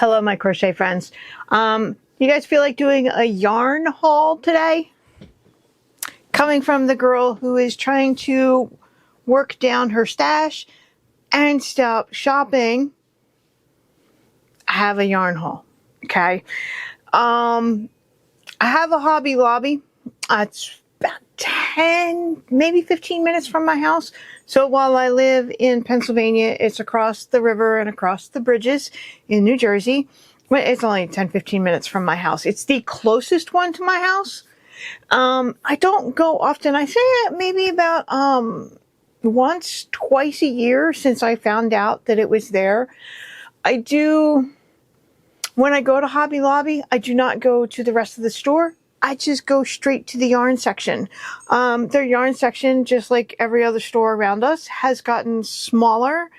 Hello, my crochet friends. You guys feel like doing a yarn haul today? Coming from the girl who is trying to work down her stash and stop shopping, I have a yarn haul. Okay. I have a Hobby Lobby. It's about 10, maybe 15 minutes from my house. So while I live in Pennsylvania, it's across the river and across the bridges in New Jersey. Well, it's only 10, 15 minutes from my house. It's the closest one to my house. I don't go often. I say it maybe about once, twice a year since I found out that it was there. When I go to Hobby Lobby, I do not go to the rest of the store. I just go straight to the yarn section. Their yarn section, just like every other store around us, has gotten smaller,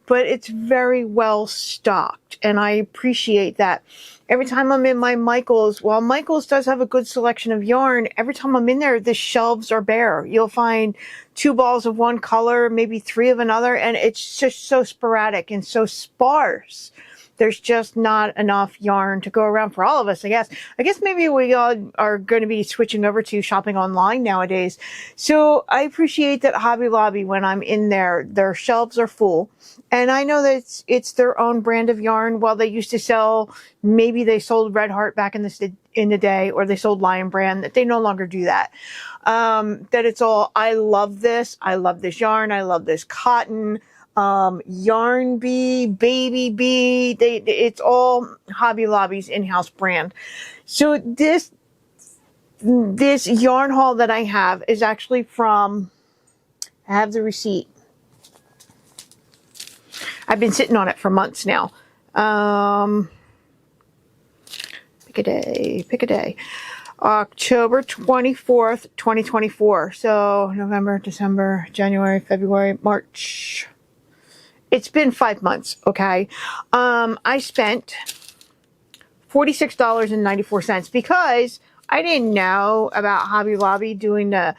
but it's very well stocked, and I appreciate that. Every time I'm in my Michaels, while Michaels does have a good selection of yarn, every time I'm in there, the shelves are bare. You'll find 2 balls of one color, maybe 3 of another, and it's just so sporadic and so sparse. There's just not enough yarn to go around for all of us, I guess. I guess maybe we all are going to be switching over to shopping online nowadays. So I appreciate that Hobby Lobby, when I'm in there, their shelves are full. And I know that it's their own brand of yarn. While they used to sell, maybe they sold Red Heart back in the day, or they sold Lion Brand, that they no longer do that. That it's all, I love this. I love this yarn. I love this cotton. Yarn Bee, Baby Bee, it's all Hobby Lobby's in-house brand. So this yarn haul that I have is actually from, I have the receipt. I've been sitting on it for months now. Pick a day. October 24th, 2024. So November, December, January, February, March. It's been 5 months, okay? I spent $46.94 because I didn't know about Hobby Lobby doing the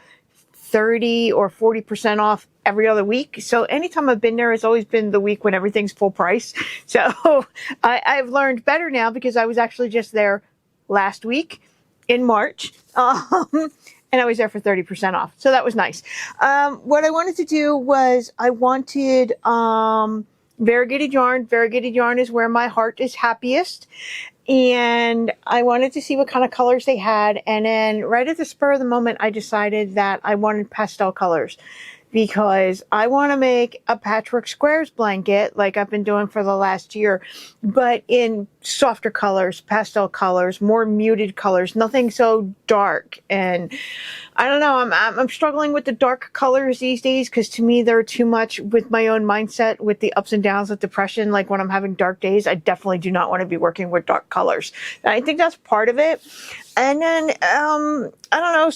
30 or 40% off every other week. So anytime I've been there, it's always been the week when everything's full price. So I've learned better now, because I was actually just there last week in March. And I was there for 30% off. So that was nice. What I wanted to do was I wanted variegated yarn. Variegated yarn is where my heart is happiest. And I wanted to see what kind of colors they had. And then right at the spur of the moment, I decided that I wanted pastel colors, because I want to make a Patchwork Squares blanket like I've been doing for the last year, but in softer colors, pastel colors, more muted colors, nothing so dark. And I don't know, I'm struggling with the dark colors these days, because to me they're too much with my own mindset, with the ups and downs of depression. Like when I'm having dark days, I definitely do not want to be working with dark colors. And I think that's part of it. And then, I don't know,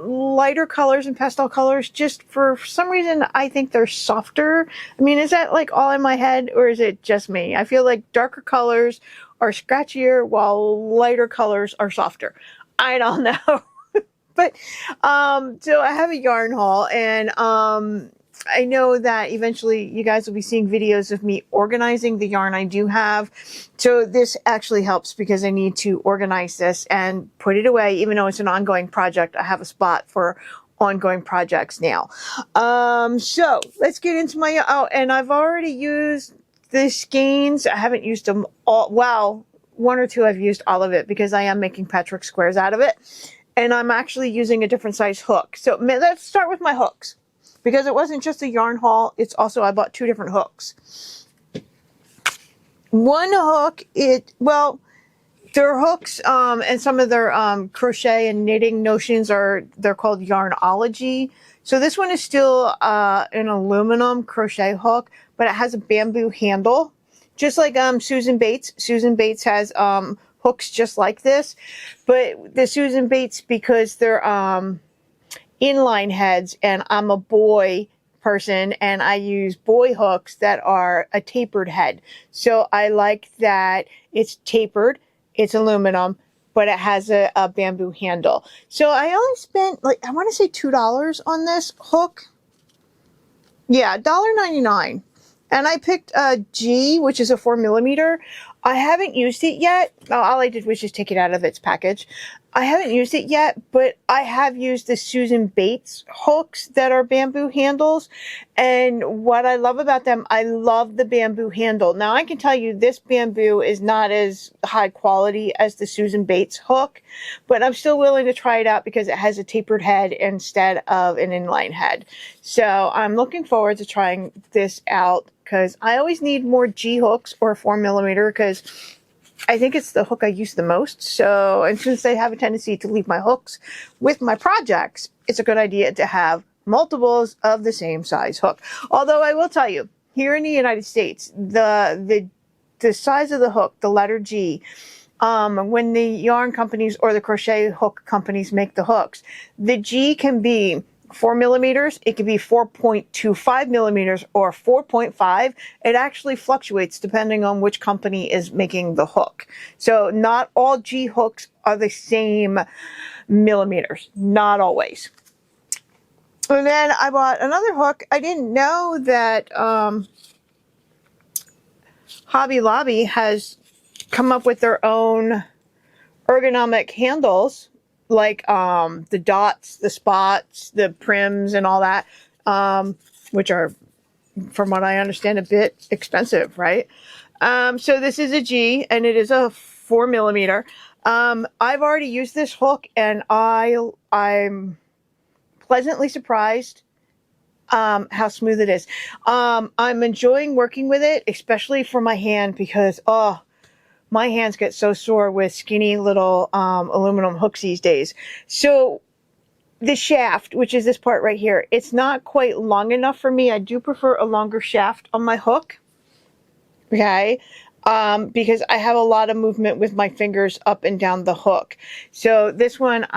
lighter colors and pastel colors, just for some reason, I think they're softer. I mean, is that like all in my head, or is it just me? I feel like darker colors are scratchier while lighter colors are softer. I don't know. But, so I have a yarn haul, and, I know that eventually you guys will be seeing videos of me organizing the yarn I do have. So this actually helps, because I need to organize this and put it away. Even though it's an ongoing project, I have a spot for ongoing projects now. So let's get into my, and I've already used the skeins. I haven't used them all. Well, 1 or 2 I've used all of it, because I am making Patchwork Squares out of it. And I'm actually using a different size hook. So let's start with my hooks, because it wasn't just a yarn haul. It's also, I bought 2 different hooks. One hook, their hooks, and some of their crochet and knitting notions they're called Yarnology. So this one is still an aluminum crochet hook, but it has a bamboo handle, just like Susan Bates. Susan Bates has hooks just like this, but the Susan Bates, because they're inline heads, and I'm a boy person, and I use boy hooks that are a tapered head. So I like that it's tapered, it's aluminum, but it has a bamboo handle. So I only spent, like, I want to say $2 on this hook. Yeah, $1.99. And I picked a G, which is a 4mm. I haven't used it yet. All I did was just take it out of its package. I haven't used it yet, but I have used the Susan Bates hooks that are bamboo handles. And what I love about them, I love the bamboo handle. Now, I can tell you this bamboo is not as high quality as the Susan Bates hook, but I'm still willing to try it out because it has a tapered head instead of an inline head. So I'm looking forward to trying this out because I always need more G hooks or 4mm because I think it's the hook I use the most. So, and since I have a tendency to leave my hooks with my projects, it's a good idea to have multiples of the same size hook. Although I will tell you, here in the United States, the size of the hook, the letter G, when the yarn companies or the crochet hook companies make the hooks, the G can be 4mm, it can be 4.25mm or 4.5. It actually fluctuates depending on which company is making the hook. So not all G hooks are the same millimeters, not always. And then I bought another hook. I didn't know that Hobby Lobby has come up with their own ergonomic handles, like the dots, the spots, the prims, and all that, which are, from what I understand, a bit expensive, right? So this is a G, and it is a 4mm. I've already used this hook, and I'm pleasantly surprised how smooth it is. I'm enjoying working with it, especially for my hand, because my hands get so sore with skinny little aluminum hooks these days. So the shaft, which is this part right here, it's not quite long enough for me. I do prefer a longer shaft on my hook, okay? Because I have a lot of movement with my fingers up and down the hook. So this one,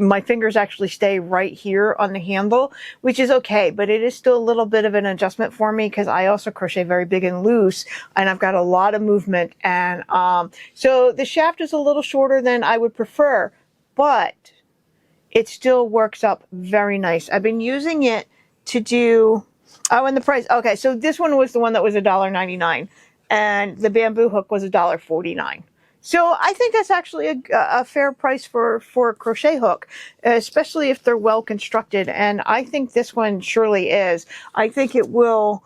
my fingers actually stay right here on the handle, which is okay, but it is still a little bit of an adjustment for me because I also crochet very big and loose, and I've got a lot of movement. And so the shaft is a little shorter than I would prefer, but it still works up very nice. I've been using it to do, and the price, okay, so this one was the one that was $1.99, and the bamboo hook was $1.49. So I think that's actually a fair price for a crochet hook, especially if they're well constructed. And I think this one surely is. I think it will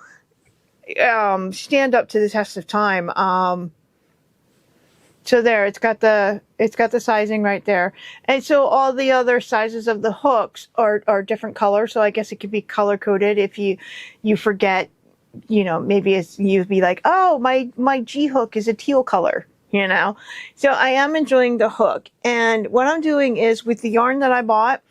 stand up to the test of time. So there, it's got the sizing right there. And so all the other sizes of the hooks are different colors. So I guess it could be color coded if you forget, maybe you'd be like, oh, my G hook is a teal color. So I am enjoying the hook. And what I'm doing is with the yarn that I bought,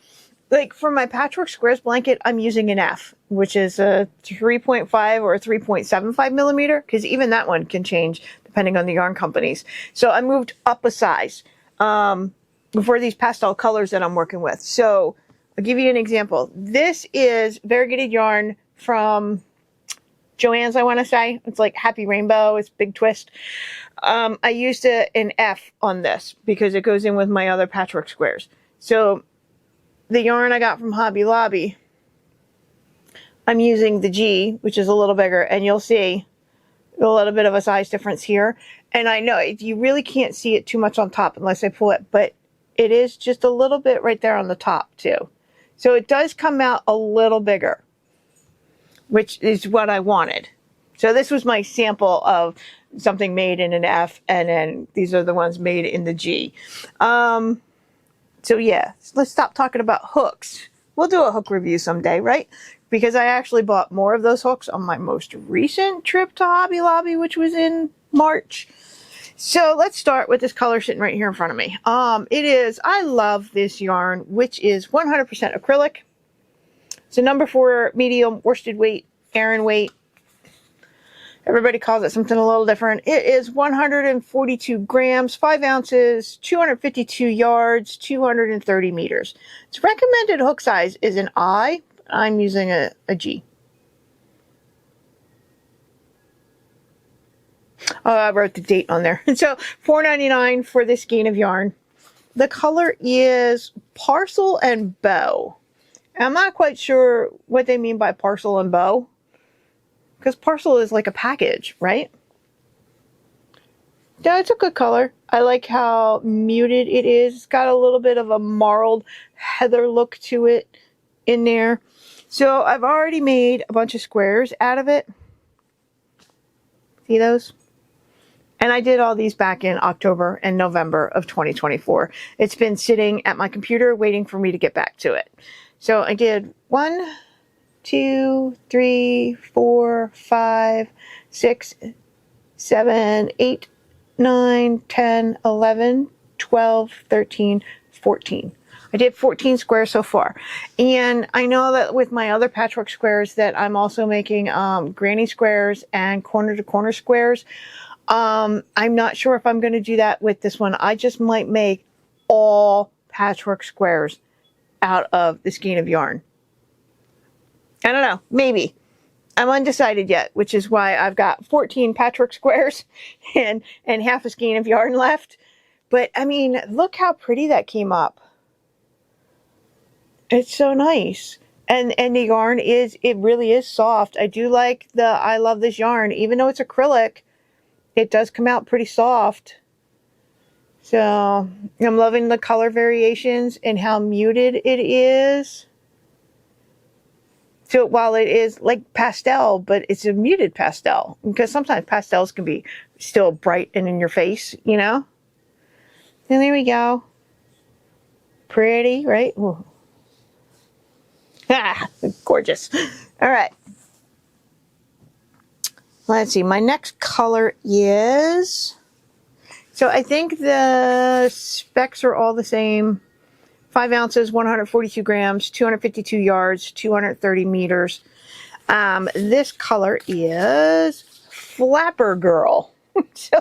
like for my Patchwork Squares blanket, I'm using an F, which is a 3.5 or a 3.75mm, because even that one can change depending on the yarn companies. So I moved up a size for these pastel colors that I'm working with. So I'll give you an example. This is variegated yarn from Joann's, I want to say. It's like Happy Rainbow. It's Big Twist. I used an F on this because it goes in with my other Patchwork Squares. So the yarn I got from Hobby Lobby, I'm using the G, which is a little bigger, and you'll see a little bit of a size difference here. And I know you really can't see it too much on top unless I pull it, but it is just a little bit right there on the top too. So it does come out a little bigger, which is what I wanted. So this was my sample of something made in an F, and then these are the ones made in the G. So yeah, let's stop talking about hooks. We'll do a hook review someday, right? Because I actually bought more of those hooks on my most recent trip to Hobby Lobby, which was in March. So let's start with this color sitting right here in front of me. I love this yarn, which is 100% acrylic. It's a number 4 medium worsted weight, Aran weight. Everybody calls it something a little different. It is 142 grams, 5 ounces, 252 yards, 230 meters. Its recommended hook size is an I. I'm using a G. Oh, I wrote the date on there. So $4.99 for this skein of yarn. The color is Parcel and Bow. I'm not quite sure what they mean by parcel and bow. because parcel is like a package, right? Yeah, it's a good color. I like how muted it is. It's got a little bit of a marled heather look to it in there. So I've already made a bunch of squares out of it. See those? And I did all these back in October and November of 2024. It's been sitting at my computer waiting for me to get back to it. So I did 1, 2, 3, 4, 5, 6, 7, 8, 9, 10, 11, 12, 13, 14. I did 14 squares so far. And I know that with my other patchwork squares that I'm also making granny squares and corner to corner squares. I'm not sure if I'm going to do that with this one. I just might make all patchwork squares out of the skein of yarn. I don't know, maybe. I'm undecided yet, which is why I've got 14 patchwork squares and half a skein of yarn left. But I mean, look how pretty that came up. It's so nice. And the yarn it really is soft. I do like I love this yarn. Even though it's acrylic, it does come out pretty soft. So I'm loving the color variations and how muted it is. So while it is like pastel, but it's a muted pastel, because sometimes pastels can be still bright and in your face, you know? And there we go. Pretty, right? Ooh. Ah, gorgeous. All right. Let's see. My next color is... So I think the specs are all the same. 5 ounces, 142 grams, 252 yards, 230 meters. This color is Flapper Girl. So,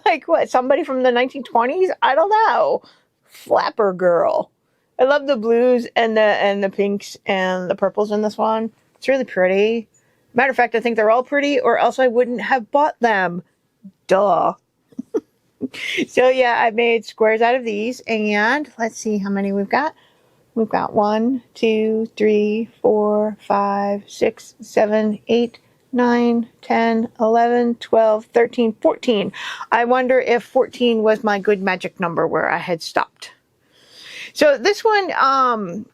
like what? Somebody from the 1920s? I don't know. Flapper Girl. I love the blues and the pinks and the purples in this one. It's really pretty. Matter of fact, I think they're all pretty, or else I wouldn't have bought them. Duh. So yeah, I made squares out of these, and let's see how many we've got. We've got 1, 2, 3, 4, 5, 6, 7, 8, 9, 10, 11, 12, 13, 14. I wonder if 14 was my good magic number where I had stopped. So this one,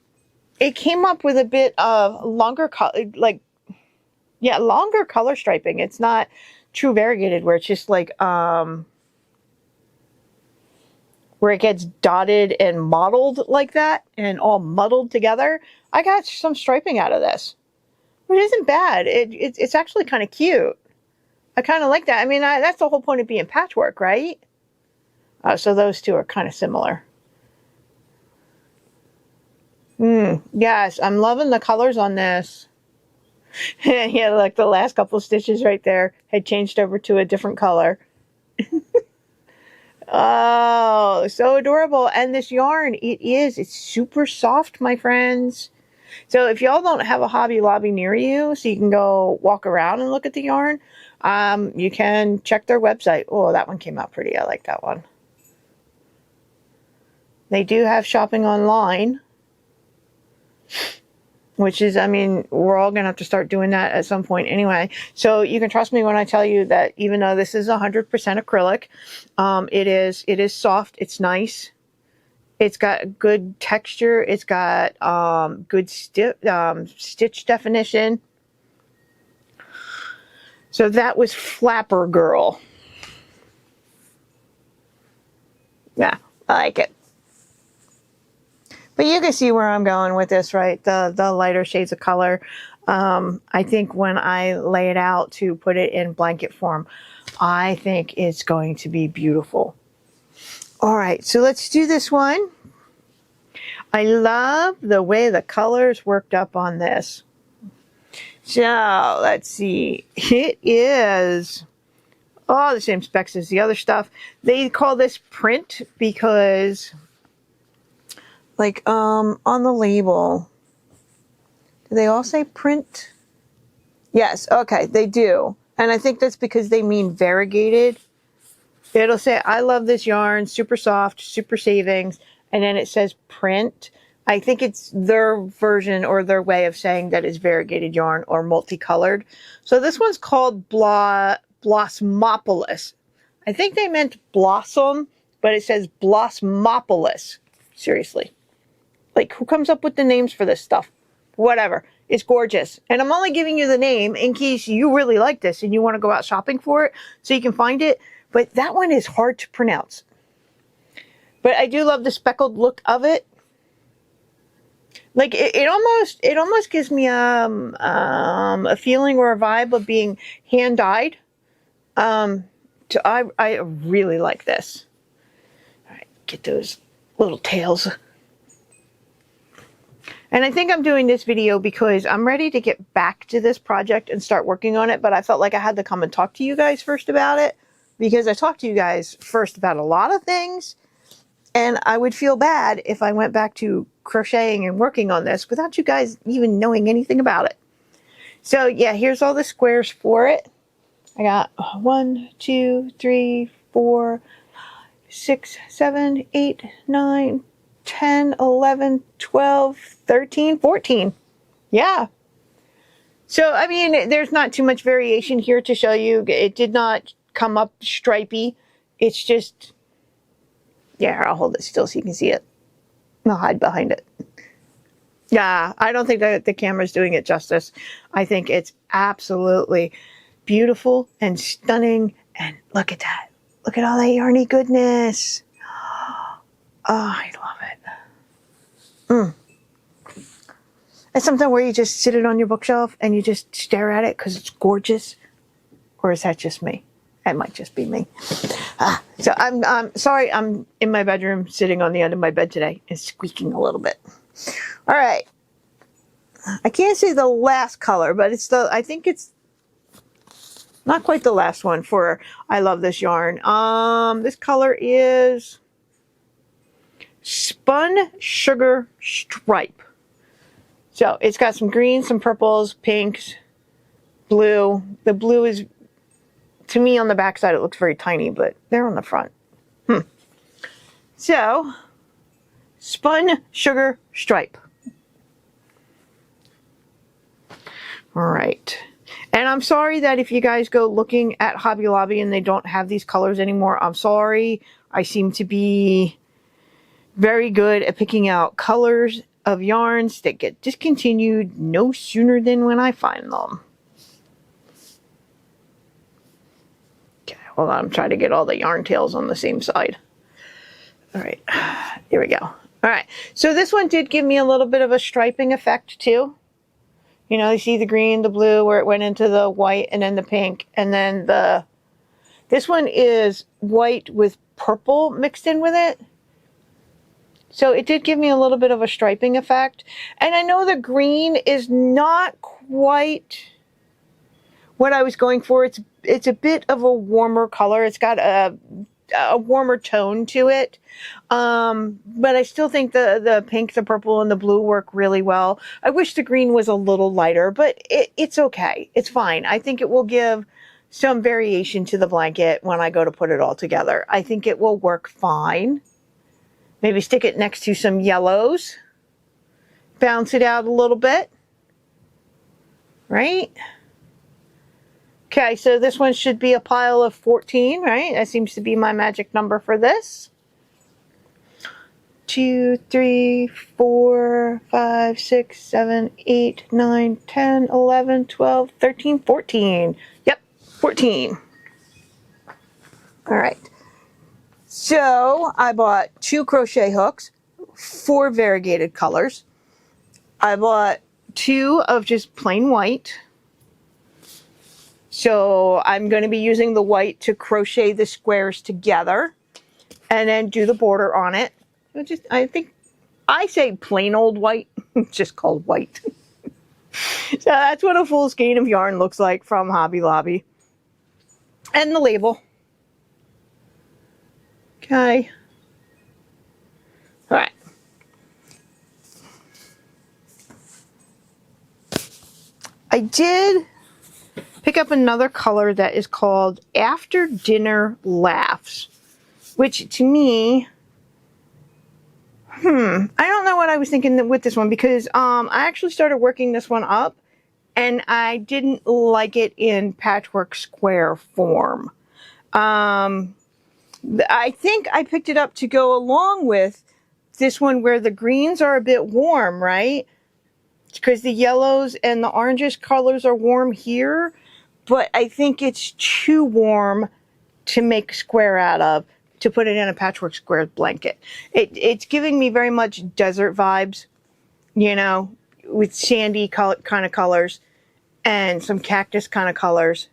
it came up with a bit of longer color, longer color striping. It's not true variegated where it's just like, where it gets dotted and mottled like that and all muddled together. I got some striping out of this, which isn't bad. It's actually kind of cute. I kind of like that. I mean, that's the whole point of being patchwork, right? So those two are kind of similar. Yes, I'm loving the colors on this. Yeah, like the last couple stitches right there had changed over to a different color. Oh, so adorable. And this yarn, it's super soft, my friends. So if y'all don't have a Hobby Lobby near you, so you can go walk around and look at the yarn, you can check their website. Oh, that one came out pretty. I like that one. They do have shopping online, which is, I mean, we're all going to have to start doing that at some point anyway. So you can trust me when I tell you that even though this is 100% acrylic, it is soft. It's nice. It's got good texture. It's got good stitch definition. So that was Flapper Girl. Yeah, I like it. But you can see where I'm going with this, right? The lighter shades of color. I think when I lay it out to put it in blanket form, I think it's going to be beautiful. All right, so let's do this one. I love the way the colors worked up on this. So let's see. It is all the same specs as the other stuff. They call this print because... like, on the label, do they all say print? Yes, okay, they do. And I think that's because they mean variegated. It'll say, I love this yarn, super soft, super savings. And then it says print. I think it's their version or their way of saying that it's variegated yarn or multicolored. So this one's called Blossomopolis. I think they meant blossom, but it says Blossomopolis. Seriously. Like, who comes up with the names for this stuff? Whatever. It's gorgeous. And I'm only giving you the name in case you really like this and you want to go out shopping for it so you can find it. But that one is hard to pronounce. But I do love the speckled look of it. Like, it almost gives me a feeling or a vibe of being hand dyed. So I really like this. All right, get those little tails. And I think I'm doing this video because I'm ready to get back to this project and start working on it, but I felt like I had to come and talk to you guys first about it, because I talked to you guys first about a lot of things, and I would feel bad if I went back to crocheting and working on this without you guys even knowing anything about it. So yeah, here's all the squares for it. I got 1, 2, 3, 4, 6, 7, 8, 9, 10, 11, 12, 13, 14. Yeah. So, I mean, there's not too much variation here to show you. It did not come up stripey. It's just, yeah, I'll hold it still so you can see it. I'll hide behind it. Yeah, I don't think that the camera's doing it justice. I think it's absolutely beautiful and stunning. And look at that. Look at all that yarny goodness. Oh, I love it. It's something where you just sit it on your bookshelf and you just stare at it because it's gorgeous. Or is that just me? That might just be me. So I'm sorry, I'm in my bedroom sitting on the end of my bed today and squeaking a little bit. All right. I can't say the last color, but it's I think it's not quite the last one for I love this yarn. This color is Spun Sugar Stripe. So it's got some greens, some purples, pinks, blue. The blue is, to me on the back side, it looks very tiny, but they're on the front. So, Spun Sugar Stripe. All right. And I'm sorry that if you guys go looking at Hobby Lobby and they don't have these colors anymore, I'm sorry. I seem to be very good at picking out colors of yarns that get discontinued no sooner than when I find them. Okay, hold on. I'm trying to get all the yarn tails on the same side. All right, here we go. All right, so this one did give me a little bit of a striping effect too. You know, you see the green, the blue, where it went into the white and then the pink. And then this one is white with purple mixed in with it. So it did give me a little bit of a striping effect. And I know the green is not quite what I was going for. It's a bit of a warmer color. It's got a warmer tone to it. But I still think the pink, the purple, and the blue work really well. I wish the green was a little lighter, but it's okay. It's fine. I think it will give some variation to the blanket when I go to put it all together. I think it will work fine. Maybe stick it next to some yellows. Bounce it out a little bit. Right? Okay, so this one should be a pile of 14, right? That seems to be my magic number for this. 2, 3, 4, 5, 6, 7, 8, 9, 10, 11, 12, 13, 14. Yep, 14. All right. So I bought 2 crochet hooks, 4 variegated colors. I bought 2 of just plain white. So I'm going to be using the white to crochet the squares together and then do the border on it. I think I say plain old white, it's just called white. So that's what a full skein of yarn looks like from Hobby Lobby. And the label. Okay. All right. I did pick up another color that is called After Dinner Laughs, which to me, I don't know what I was thinking with this one because I actually started working this one up and I didn't like it in patchwork square form. I think I picked it up to go along with this one where the greens are a bit warm, right? Because the yellows and the orangish colors are warm here, but I think it's too warm to make square out of, to put it in a patchwork square blanket. It's giving me very much desert vibes, you know, with sandy kind of colors and some cactus kind of colors.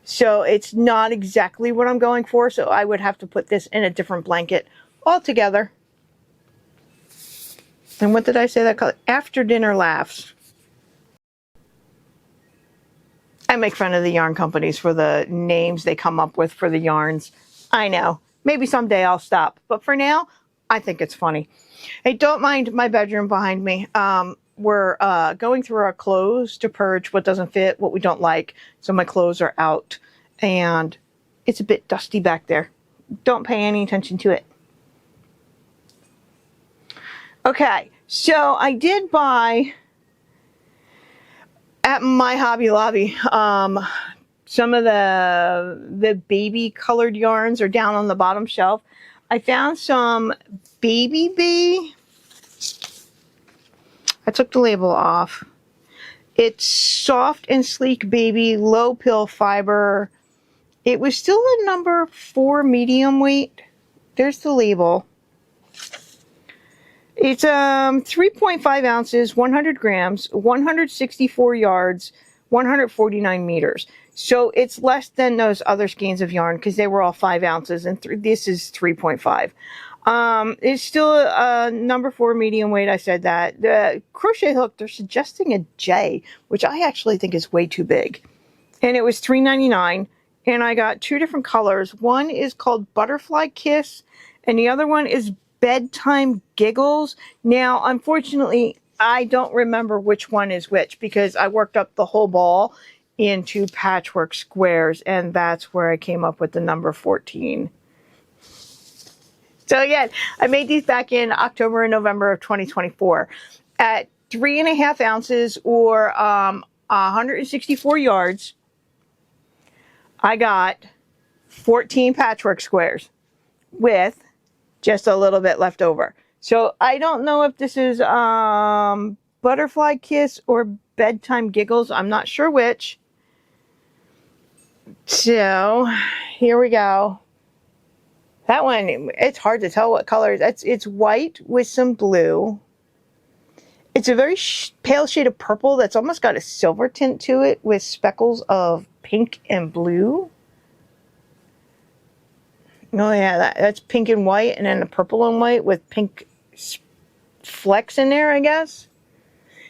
So it's not exactly what I'm going for, so I would have to put this in a different blanket altogether. And what did I say that color? After dinner laughs. I make fun of the yarn companies for the names they come up with for the yarns. I know. Maybe someday I'll stop. But for now, I think it's funny. Hey, don't mind my bedroom behind me. We're going through our clothes to purge what doesn't fit, what we don't like. So my clothes are out. And it's a bit dusty back there. Don't pay any attention to it. Okay, so I did buy at my Hobby Lobby some of the baby colored yarns are down on the bottom shelf. I found some Baby Bee. I took the label off. It's soft and sleek baby, low pill fiber. It was still a number 4 medium weight. There's the label. It's 3.5 ounces, 100 grams, 164 yards, 149 meters. So it's less than those other skeins of yarn because they were all 5 ounces and this is 3.5. It's still a number 4 medium weight. I said that. The crochet hook, they're suggesting a J, which I actually think is way too big. And it was $3.99. And I got 2 different colors. One is called Butterfly Kiss and the other one is Bedtime Giggles. Now, unfortunately, I don't remember which one is which because I worked up the whole ball into Patchwork Squares, and that's where I came up with the number 14. So again, I made these back in October and November of 2024 at 3.5 ounces or 164 yards. I got 14 patchwork squares with just a little bit left over. So I don't know if this is Butterfly Kiss or Bedtime Giggles. I'm not sure which. So here we go. That one, it's hard to tell what color. It's white with some blue. It's a very pale shade of purple that's almost got a silver tint to it with speckles of pink and blue. Oh yeah, that's pink and white, and then the purple and white with pink flecks in there, I guess.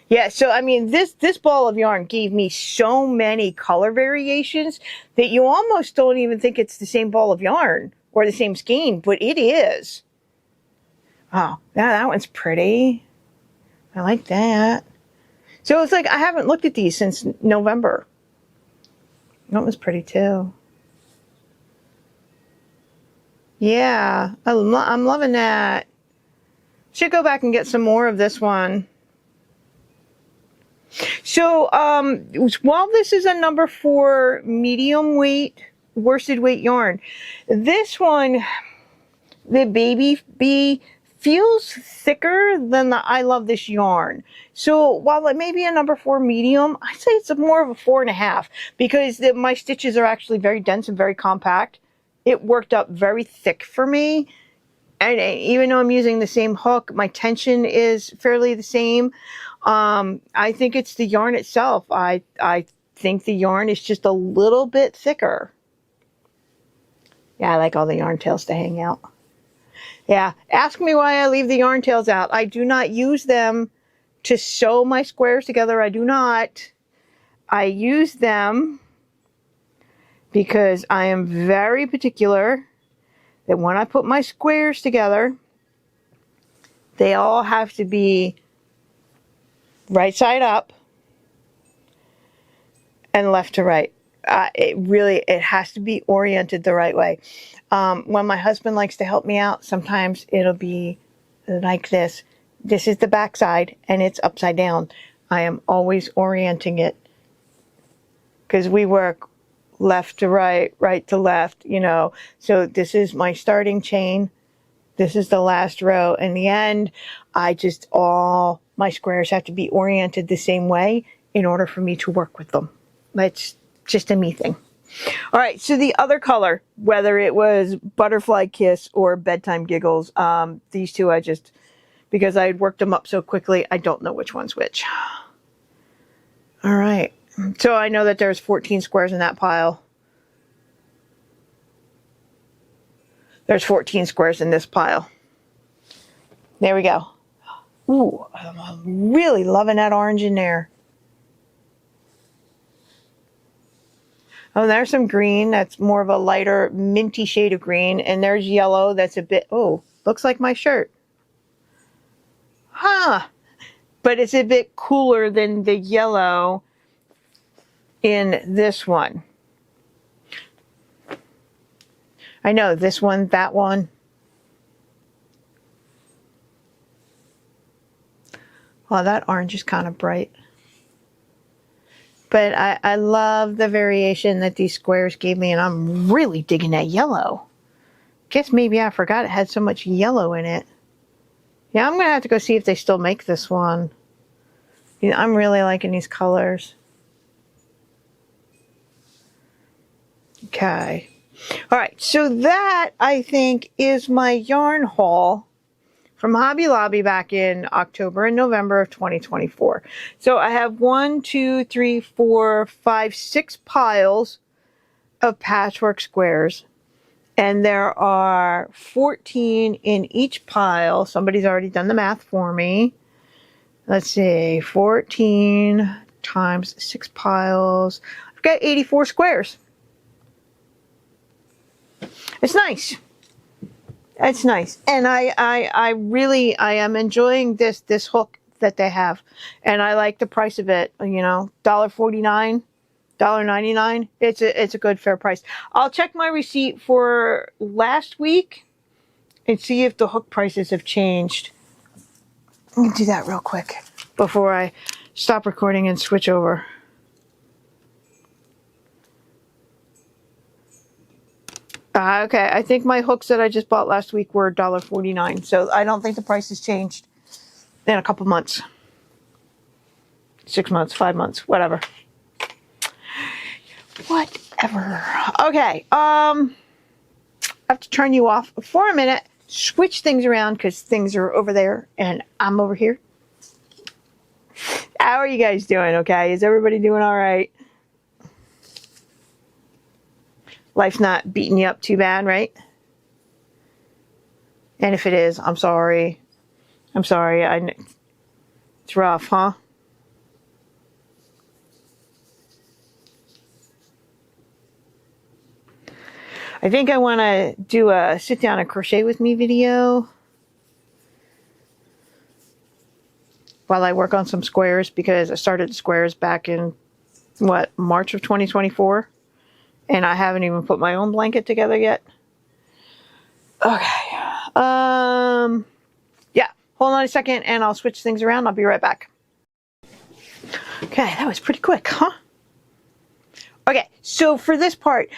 Yeah, so I mean, this ball of yarn gave me so many color variations that you almost don't even think it's the same ball of yarn or the same skein, but it is. Oh, yeah, that one's pretty. I like that. So it's like I haven't looked at these since November. That was pretty too. Yeah, I'm loving that. Should go back and get some more of this one. So, while this is a number 4 medium weight worsted weight yarn, this one, the Baby Bee, feels thicker than the I Love This yarn. So while it may be a number 4 medium, I'd say it's more of a 4.5 because my stitches are actually very dense and very compact. It worked up very thick for me. And even though I'm using the same hook, my tension is fairly the same. I think it's the yarn itself. I think the yarn is just a little bit thicker. Yeah, I like all the yarn tails to hang out. Yeah, ask me why I leave the yarn tails out. I do not use them to sew my squares together. I do not. I use them because I am very particular that when I put my squares together, they all have to be right side up and left to right. It has to be oriented the right way. When my husband likes to help me out, sometimes it'll be like this. This is the back side and it's upside down. I am always orienting it because we work left to right, right to left, you know. So this is my starting chain. This is the last row. In the end, all my squares have to be oriented the same way in order for me to work with them. That's just a me thing. All right, so the other color, whether it was Butterfly Kiss or Bedtime Giggles, these two because I had worked them up so quickly, I don't know which one's which. All right, so I know that there's 14 squares in that pile. There's 14 squares in this pile. There we go. Ooh, I'm really loving that orange in there. Oh, there's some green. That's more of a lighter minty shade of green. And there's yellow. That's a bit, oh, looks like my shirt. Huh. But it's a bit cooler than the yellow in this one. I know this one, that one. Well, that orange is kind of bright. But I love the variation that these squares gave me, and I'm really digging that yellow. Guess maybe I forgot it had so much yellow in it. Yeah, I'm going to have to go see if they still make this one. Yeah, I'm really liking these colors. Okay. All right, so that, I think, is my yarn haul from Hobby Lobby back in October and November of 2024. So I have 6 piles of Patchwork Squares. And there are 14 in each pile. Somebody's already done the math for me. Let's see, 14 times 6 piles. I've got 84 squares. It's nice. It's nice. And I am enjoying this hook that they have. And I like the price of it, you know, $1.49, $1.99. It's a good fair price. I'll check my receipt for last week and see if the hook prices have changed. I'm going to do that real quick before I stop recording and switch over. Okay, I think my hooks that I just bought last week were $1.49, so I don't think the price has changed in a couple months. 6 months, 5 months, whatever. Whatever. Okay, I have to turn you off for a minute, switch things around because things are over there and I'm over here. How are you guys doing, okay? Is everybody doing all right? Life's not beating you up too bad, right? And if it is, I'm sorry. I'm sorry. It's rough, huh? I think I want to do a sit down and crochet with me video while I work on some squares, because I started squares back in, March of 2024. And I haven't even put my own blanket together yet. Okay. Yeah. Hold on a second and I'll switch things around. I'll be right back. Okay, that was pretty quick, huh? Okay, so for this part,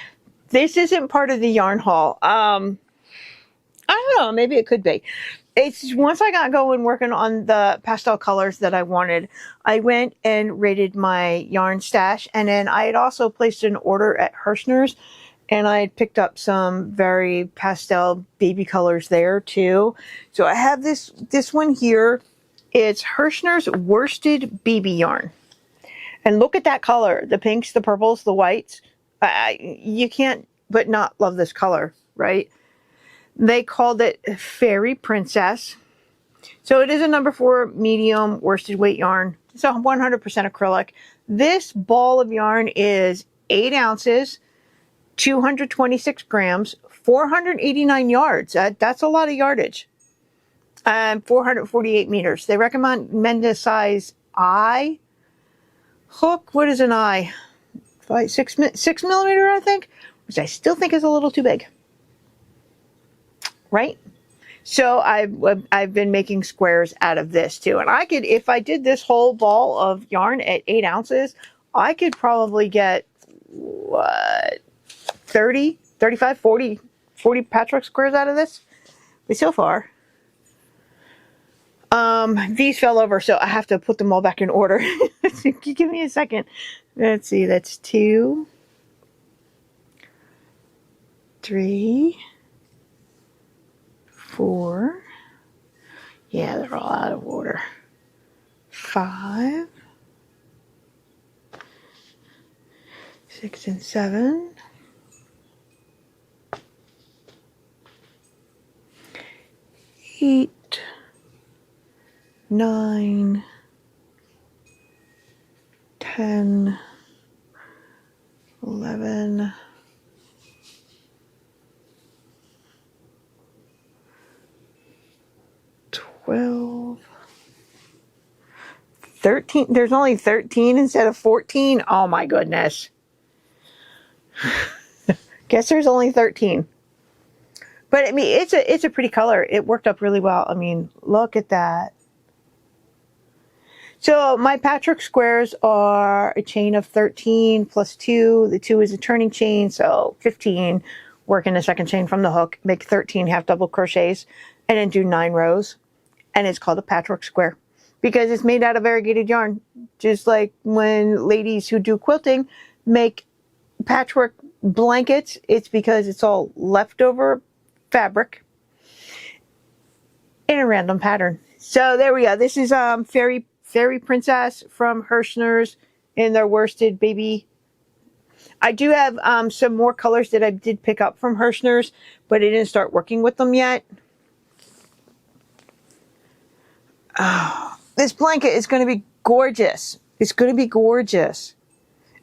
this isn't part of the yarn haul. I don't know, maybe it could be. It's once I got going working on the pastel colors that I wanted, I went and raided my yarn stash, and then I had also placed an order at Hirschner's, and I had picked up some very pastel baby colors there too. So I have this one here. It's Hirschner's worsted baby yarn. And look at that color, the pinks, the purples, the whites. You can't but not love this color, right? They called it Fairy Princess. So it is a number 4 medium worsted weight yarn. It's a 100% acrylic. This ball of yarn is 8 ounces, 226 grams, 489 yards. That's a lot of yardage. 448 meters. They recommend a size I hook. What is an I? 6 millimeter, I think, which I still think is a little too big. Right? So I've been making squares out of this too. And I could, if I did this whole ball of yarn at 8 ounces, I could probably get, what, 30, 35, 40, 40 patchwork squares out of this. But so far, these fell over, so I have to put them all back in order. Give me a second. Let's see, that's 2, 3, 4. Yeah, they're all out of order. 5, 6 and 7. 8, 9, 10, 11, 12, 13. There's only 13 instead of 14. Oh my goodness. Guess there's only 13. But I mean, it's a pretty color. It worked up really well. I mean, look at that. So my patchwork squares are a chain of 13 plus 2. The 2 is a turning chain, so 15. Work in a second chain from the hook, make 13 half double crochets, and then do 9 rows. And it's called a patchwork square because it's made out of variegated yarn. Just like when ladies who do quilting make patchwork blankets, it's because it's all leftover fabric in a random pattern. So there we go. This is Fairy Princess from Hirschner's in their worsted baby. I do have some more colors that I did pick up from Hirschner's, but I didn't start working with them yet. Oh, this blanket is going to be gorgeous. It's going to be gorgeous.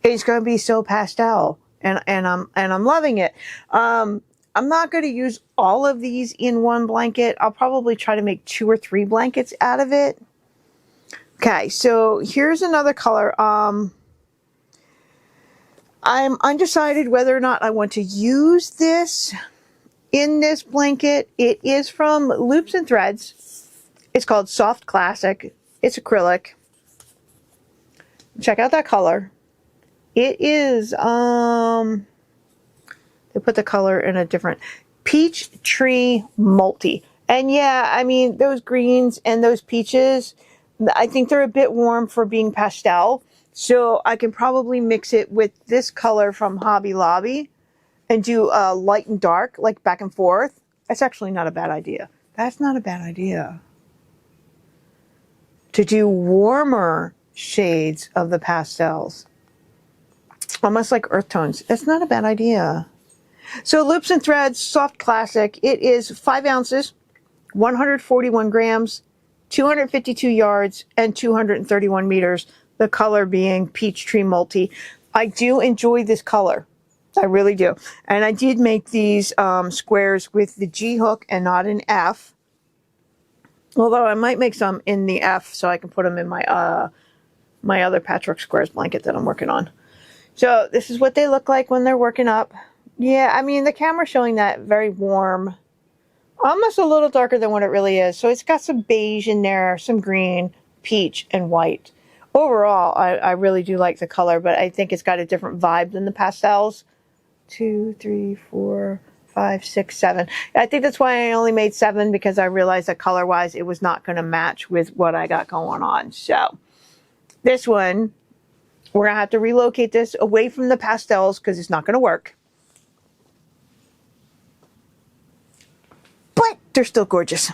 It's going to be so pastel, and I'm loving it. I'm not going to use all of these in one blanket. I'll probably try to make 2 or 3 blankets out of it. Okay, so here's another color. I'm undecided whether or not I want to use this in this blanket. It is from Loops and Threads. It's called Soft Classic. It's acrylic. Check out that color. It is, they put the color in a different, Peach Tree Multi. And yeah, I mean, those greens and those peaches, I think they're a bit warm for being pastel. So I can probably mix it with this color from Hobby Lobby and do light and dark, like back and forth. That's actually not a bad idea. That's not a bad idea. To do warmer shades of the pastels. Almost like earth tones. That's not a bad idea. So Loops and Threads Soft Classic. It is 5 ounces, 141 grams, 252 yards, and 231 meters. The color being Peachtree Multi. I do enjoy this color. I really do. And I did make these squares with the G hook and not an F. Although I might make some in the F so I can put them in my my other Patchwork Squares blanket that I'm working on. So this is what they look like when they're working up. Yeah, I mean, the camera's showing that very warm. Almost a little darker than what it really is. So it's got some beige in there, some green, peach, and white. Overall, I really do like the color, but I think it's got a different vibe than the pastels. 2, 3, 4, 5, 6, 7. I think that's why I only made 7, because I realized that color-wise it was not going to match with what I got going on. So this one, we're going to have to relocate this away from the pastels because it's not going to work. But they're still gorgeous.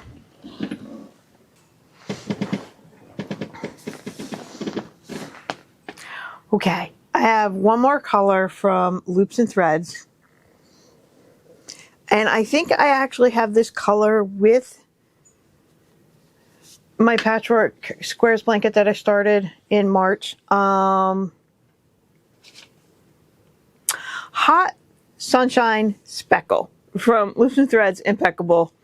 Okay, I have one more color from Loops and Threads. And I think I actually have this color with my Patchwork Squares blanket that I started in March. Hot Sunshine Speckle from Loops and Threads Impeccable.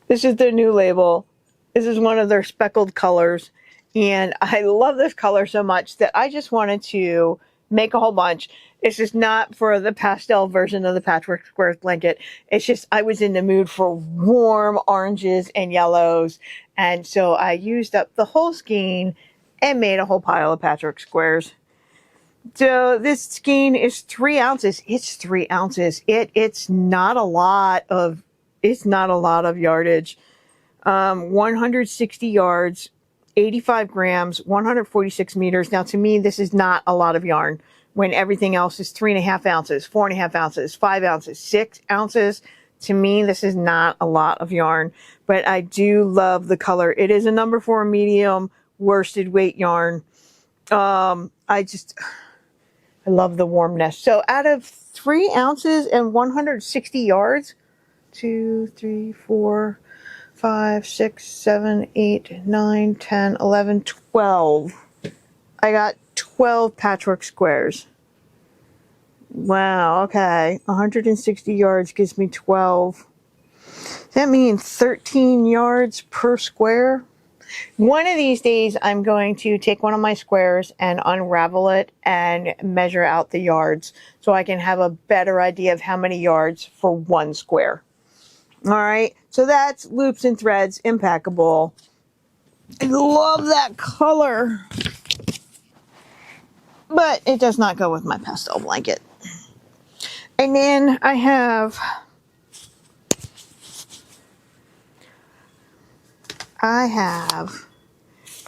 This is their new label. This is one of their speckled colors. And I love this color so much that I just wanted to make a whole bunch. It's just not for the pastel version of the Patchwork Squares blanket. It's just I was in the mood for warm oranges and yellows. And so I used up the whole skein and made a whole pile of Patchwork Squares. So this skein is 3 ounces. It's 3 ounces. It's not a lot of yardage. 160 yards, 85 grams, 146 meters. Now, to me, this is not a lot of yarn when everything else is 3.5 ounces, 4.5 ounces, 5 ounces, 6 ounces. To me, this is not a lot of yarn, but I do love the color. It is a number 4 medium worsted weight yarn. I love the warmness. So out of 3 ounces and 160 yards, 2, 3, 4, 5, 6, 7, 8, 9, 10, 11, 12. I got 12 Patchwork Squares. Wow, okay. 160 yards gives me 12. Does that mean 13 yards per square? One of these days, I'm going to take one of my squares and unravel it and measure out the yards so I can have a better idea of how many yards for one square. All right, so that's Loops and Threads Impeccable. I love that color, but it does not go with my pastel blanket. And then I have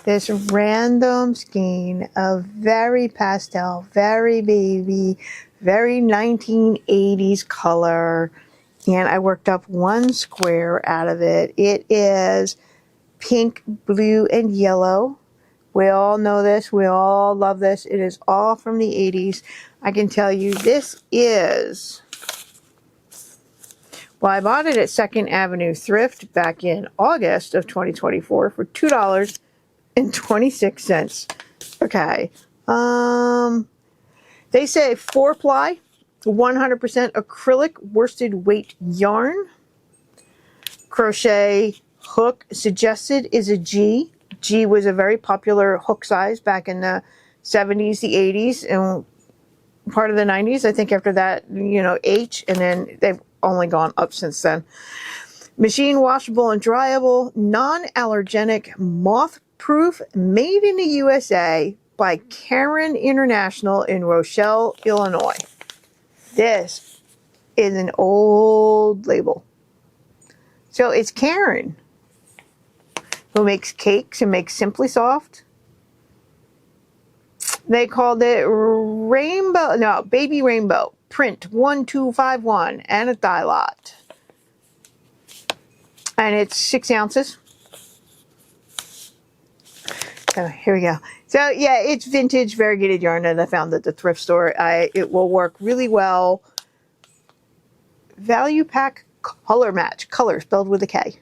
this random skein of very pastel, very baby, very 1980s color. And I worked up one square out of it. It is pink, blue, and yellow. We all know this. We all love this. It is all from the 80s. I can tell you this is... Well, I bought it at 2nd Avenue Thrift back in August of 2024 for $2.26. Okay. They say 4-ply, 100% acrylic worsted weight yarn. Crochet hook suggested is a G. G was a very popular hook size back in the 70s, the 80s, and part of the 90s. I think after that, H, and then they've only gone up since then. Machine washable and dryable, non-allergenic, moth-proof, made in the USA by Karen International in Rochelle, Illinois. This is an old label. So it's Karen, who makes cakes and makes Simply Soft. They called it Baby Rainbow, print 1251, and a dye lot. And it's 6 ounces. So here we go. So yeah, it's vintage variegated yarn that I found at the thrift store. It will work really well. Value Pack Color Match, color spelled with a K.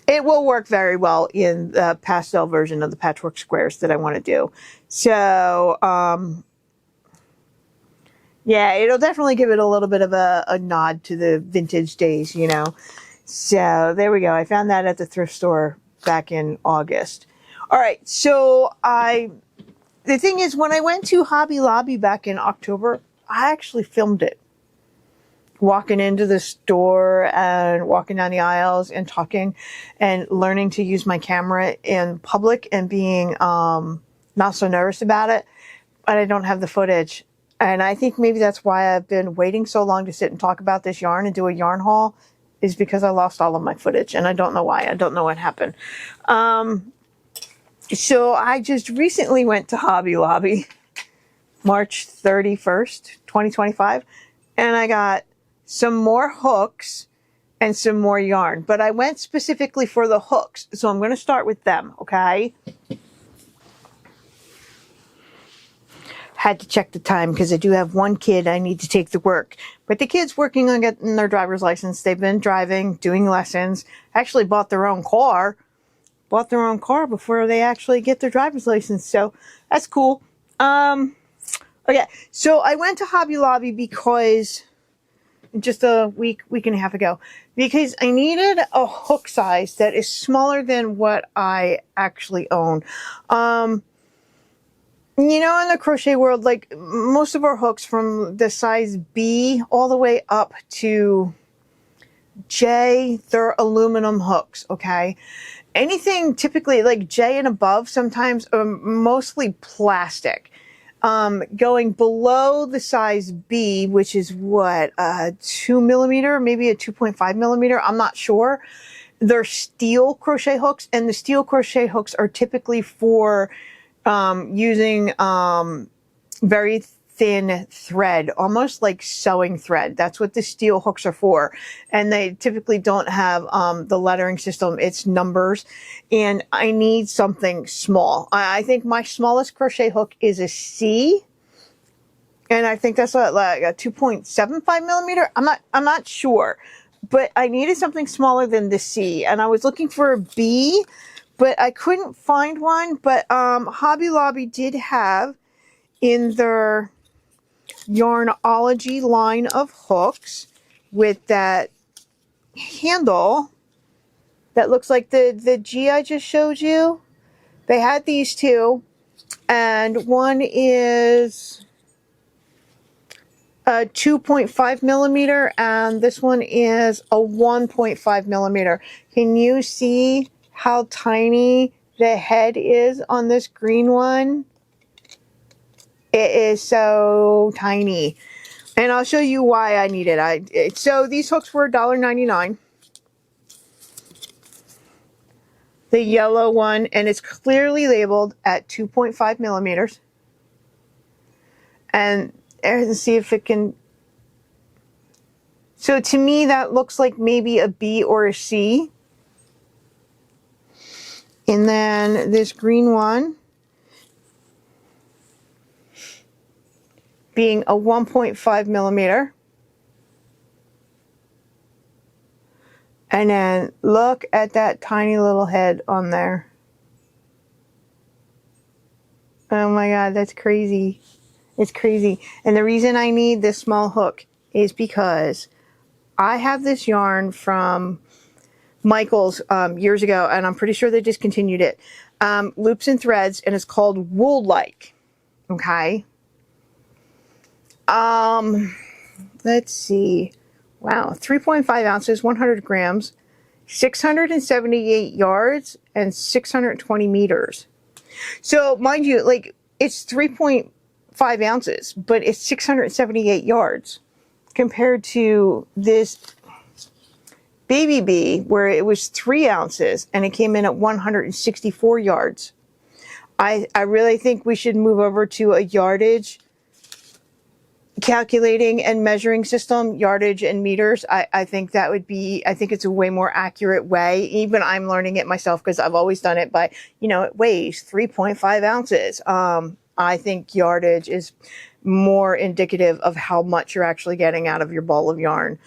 It will work very well in the pastel version of the Patchwork Squares that I want to do. So, yeah, it'll definitely give it a little bit of a nod to the vintage days, So, there we go. I found that at the thrift store back in August. All right, so the thing is, when I went to Hobby Lobby back in October, I actually filmed it. Walking into the store and walking down the aisles and talking and learning to use my camera in public and being not so nervous about it, but I don't have the footage. And I think maybe that's why I've been waiting so long to sit and talk about this yarn and do a yarn haul, is because I lost all of my footage, and I don't know why. I don't know what happened. So I just recently went to Hobby Lobby, March 31st, 2025, and I got some more hooks and some more yarn. But I went specifically for the hooks, so I'm going to start with them, okay? Had to check the time because I do have one kid I need to take to work. But the kid's working on getting their driver's license. They've been driving, doing lessons, actually bought their own car. Bought their own car before they actually get their driver's license. So that's cool. Okay, so I went to Hobby Lobby because... just a week and a half ago, because I needed a hook size that is smaller than what I actually own. You know, in the crochet world, like most of our hooks from the size B all the way up to J, they're aluminum hooks, okay? Anything typically like J and above sometimes are mostly plastic. Going below the size B, which is what, 2 millimeter, maybe a 2.5 millimeter, I'm not sure. They're steel crochet hooks, and the steel crochet hooks are typically for using very thin thread, almost like sewing thread. That's what the steel hooks are for. And they typically don't have the lettering system. It's numbers. And I need something small. I think my smallest crochet hook is a C. And I think that's like a 2.75 millimeter. I'm not sure. But I needed something smaller than the C. And I was looking for a B, but I couldn't find one. But Hobby Lobby did have in their Yarnology line of hooks with that handle that looks like the G I just showed you. They had these two, and one is a 2.5 millimeter and this one is a 1.5 millimeter. Can you see how tiny the head is on this green one? It is so tiny. And I'll show you why I need it. So these hooks were $1.99. The yellow one, and it's clearly labeled at 2.5 millimeters. And let's see if it can. So to me, that looks like maybe a B or a C. And then this green one being a 1.5 millimeter. And then look at that tiny little head on there. Oh my God, that's crazy. It's crazy. And the reason I need this small hook is because I have this yarn from Michael's years ago, and I'm pretty sure they discontinued it. Loops and Threads, and it's called Wool Like. Okay. Let's see. Wow, 3.5 ounces, 100 grams, 678 yards, and 620 meters. So, mind you, like, it's 3.5 ounces, but it's 678 yards compared to this Baby Bee, where it was 3 ounces, and it came in at 164 yards. I really think we should move over to a yardage calculating and measuring system, yardage and meters. I think that would be, I think it's a way more accurate way. Even I'm learning it myself because I've always done it by, you know, it weighs 3.5 ounces. I think yardage is more indicative of how much you're actually getting out of your ball of yarn.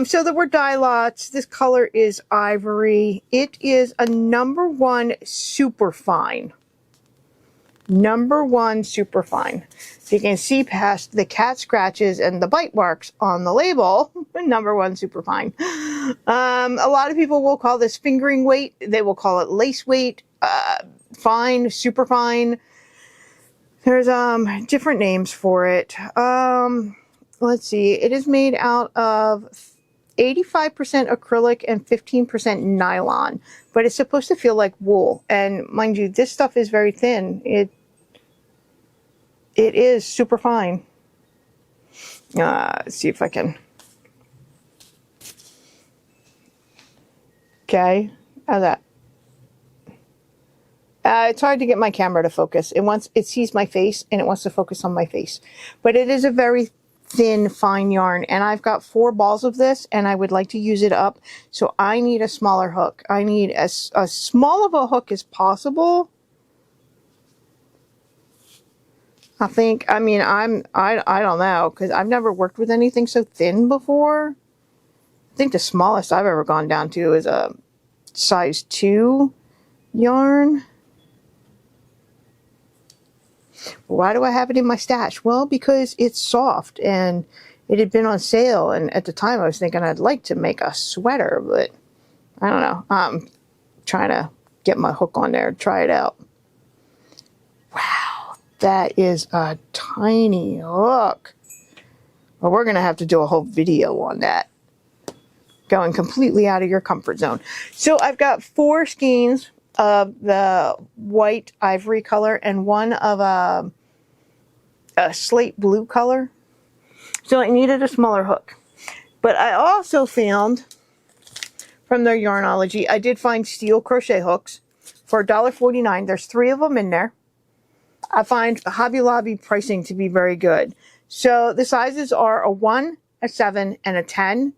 So there were dye lots. This color is ivory. It is a #1 super fine. #1 super fine. So you can see past the cat scratches and the bite marks on the label. #1 super fine. A lot of people will call this fingering weight. They will call it lace weight, fine, super fine. There's different names for it. Let's see. It is made out of 85% acrylic and 15% nylon, but it's supposed to feel like wool. And mind you, this stuff is very thin. It is super fine. Let's see if I can. Okay, how's that? It's hard to get my camera to focus. It sees my face and it wants to focus on my face. But it is a very thin, fine yarn, and I've got 4 balls of this, and I would like to use it up. So I need a smaller hook. I need as small of a hook as possible. I think, I mean, I don't know, because I've never worked with anything so thin before. I think the smallest I've ever gone down to is a size 2 yarn. Why do I have it in my stash? Well, because it's soft, and it had been on sale, and at the time I was thinking I'd like to make a sweater, but I don't know. I'm trying to get my hook on there, try it out. Wow. That is a tiny hook. Well, we're going to have to do a whole video on that. Going completely out of your comfort zone. So I've got 4 skeins of the white ivory color and one of a slate blue color. So I needed a smaller hook. But I also found from their Yarnology, I did find steel crochet hooks for $1.49. There's 3 of them in there. I find Hobby Lobby pricing to be very good. So the sizes are a 1, a 7, and a 10,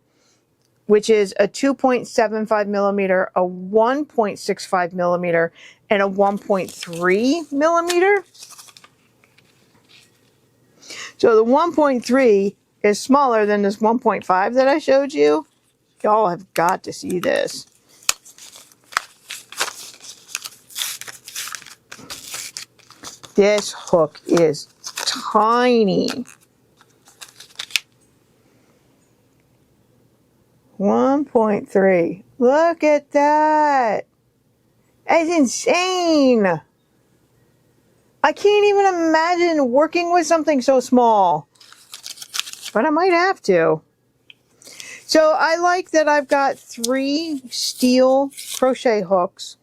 which is a 2.75 millimeter, a 1.65 millimeter, and a 1.3 millimeter. So the 1.3 is smaller than this 1.5 that I showed you. Y'all have got to see this. This hook is tiny. 1.3. Look at that. That's insane. I can't even imagine working with something so small. But I might have to. So I like that I've got 3 steel crochet hooks.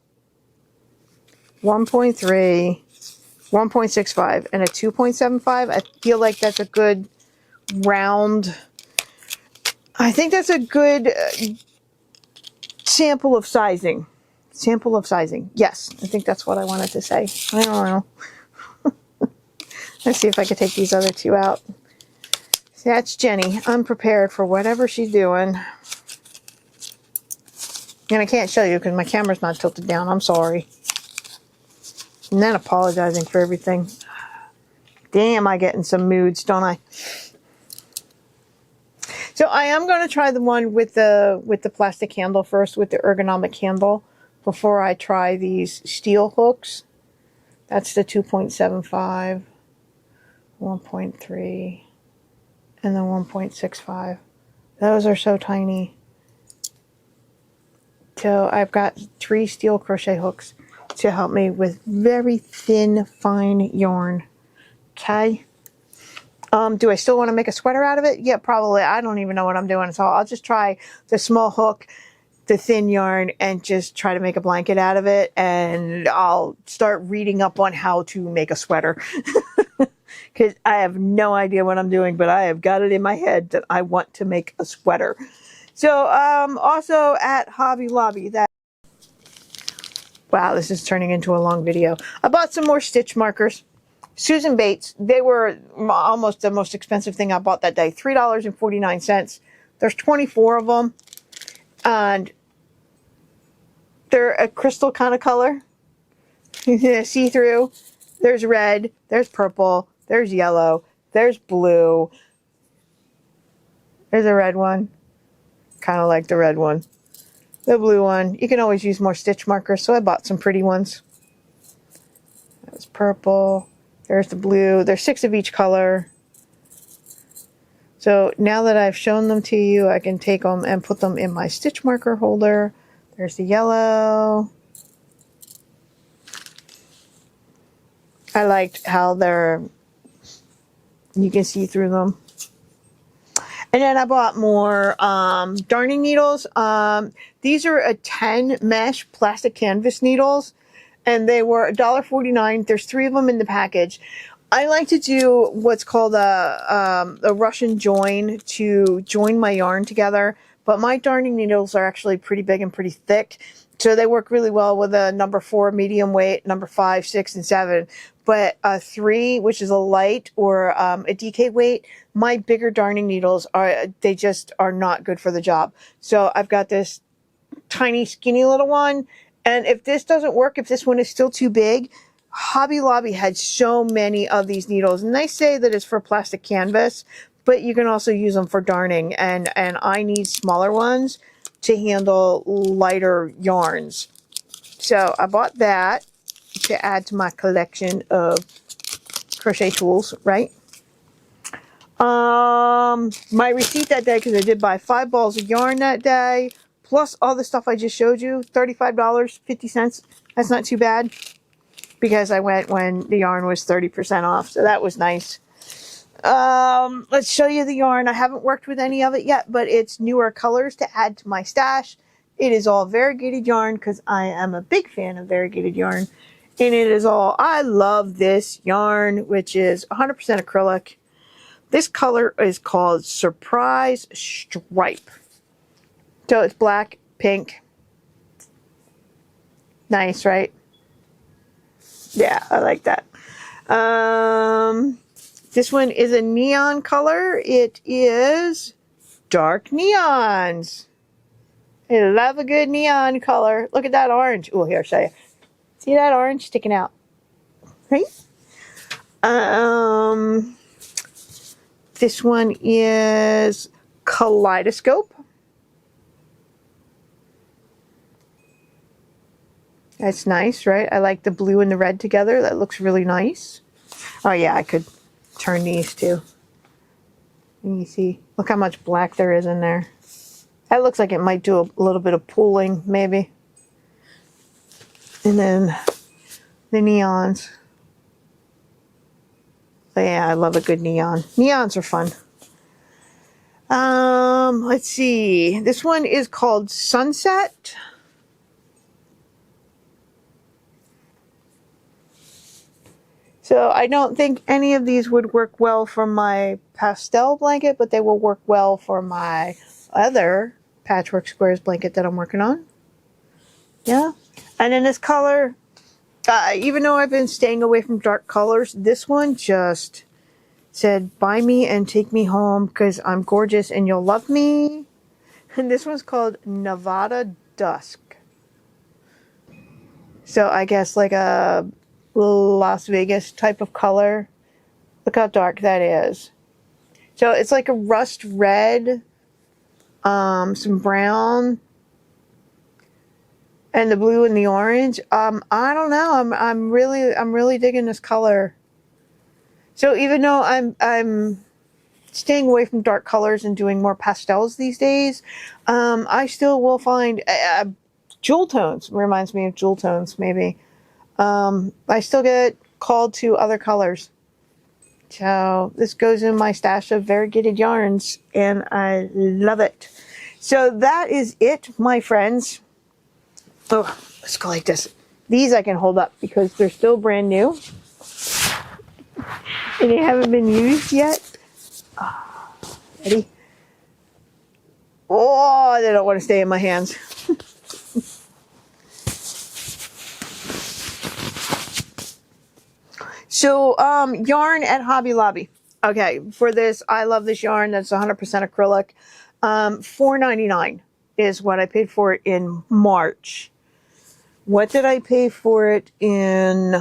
1.3, 1.65, and a 2.75. I feel like that's a good round. I think that's a good sample of sizing. Sample of sizing. Yes, I think that's what I wanted to say. I don't know. Let's see if I can take these other 2 out. See, that's Jenny, unprepared for whatever she's doing. And I can't show you because my camera's not tilted down. I'm sorry. And then apologizing for everything. Damn, I get in some moods, don't I? So I am going to try the one with the plastic handle first, with the ergonomic handle, before I try these steel hooks. That's the 2.75, 1.3, and the 1.65. Those are so tiny. So I've got 3 steel crochet hooks to help me with very thin, fine yarn. Okay. Do I still want to make a sweater out of it? Yeah, probably. I don't even know what I'm doing. So I'll just try the small hook, the thin yarn, and just try to make a blanket out of it. And I'll start reading up on how to make a sweater. Because I have no idea what I'm doing, but I have got it in my head that I want to make a sweater. So also at Hobby Lobby, wow, this is turning into a long video. I bought some more stitch markers. Susan Bates, they were almost the most expensive thing I bought that day. $3.49. There's 24 of them. And they're a crystal kind of color. See-through. There's red. There's purple. There's yellow. There's blue. There's a red one. Kind of like the red one. The blue one. You can always use more stitch markers, so I bought some pretty ones. That was purple. There's the blue. There's 6 of each color. So now that I've shown them to you, I can take them and put them in my stitch marker holder. There's the yellow. I liked how you can see through them. And then I bought more darning needles. These are a 10 mesh plastic canvas needles. And they were $1.49. There's 3 of them in the package. I like to do what's called a Russian join to join my yarn together. But my darning needles are actually pretty big and pretty thick. So they work really well with a number 4 medium weight, number 5, 6, and 7. But a 3, which is a light, or a DK weight, my bigger darning needles they just are not good for the job. So I've got this tiny, skinny little one. And if this doesn't work, if this one is still too big, Hobby Lobby had so many of these needles. And they say that it's for plastic canvas, but you can also use them for darning. And I need smaller ones to handle lighter yarns. So I bought that to add to my collection of crochet tools, right? My receipt that day, because I did buy 5 balls of yarn that day, plus all the stuff I just showed you, $35.50. That's not too bad. because I went when the yarn was 30% off. So that was nice. Let's show you the yarn. I haven't worked with any of it yet, but it's newer colors to add to my stash. It is all variegated yarn because I am a big fan of variegated yarn. And it is all, I love this yarn, which is 100% acrylic. This color is called Surprise Stripe. So it's black, pink. Nice, right? Yeah, I like that. This one is a neon color. It is dark neons. I love a good neon color. Look at that orange. Oh, here, I'll show you. See that orange sticking out? Right? This one is Kaleidoscope. That's nice, right? I like the blue and the red together. That looks really nice. Oh yeah, I could turn these too. And you see, look how much black there is in there. That looks like it might do a little bit of pooling, maybe. And then the neons. But yeah, I love a good neon. Neons are fun. Let's see. This one is called Sunset. So I don't think any of these would work well for my pastel blanket, but they will work well for my other Patchwork Squares blanket that I'm working on. Yeah. And in this color, even though I've been staying away from dark colors, this one just said, buy me and take me home because I'm gorgeous and you'll love me. And this one's called Nevada Dusk. So I guess like a Las Vegas type of color. Look how dark that is. So it's like a rust red, some brown, and the blue and the orange. I don't know. I'm really digging this color. So even though I'm staying away from dark colors and doing more pastels these days, I still will find jewel tones. Reminds me of jewel tones, maybe. I still get called to other colors. So this goes in my stash of variegated yarns, and I love it. So that is it, my friends. Oh, let's go like this. These I can hold up because they're still brand new. And they haven't been used yet. Oh, ready? Oh, they don't want to stay in my hands. So, yarn at Hobby Lobby. Okay, for this, I love this yarn. That's 100% acrylic. $4.99 is what I paid for it in March. What did I pay for it in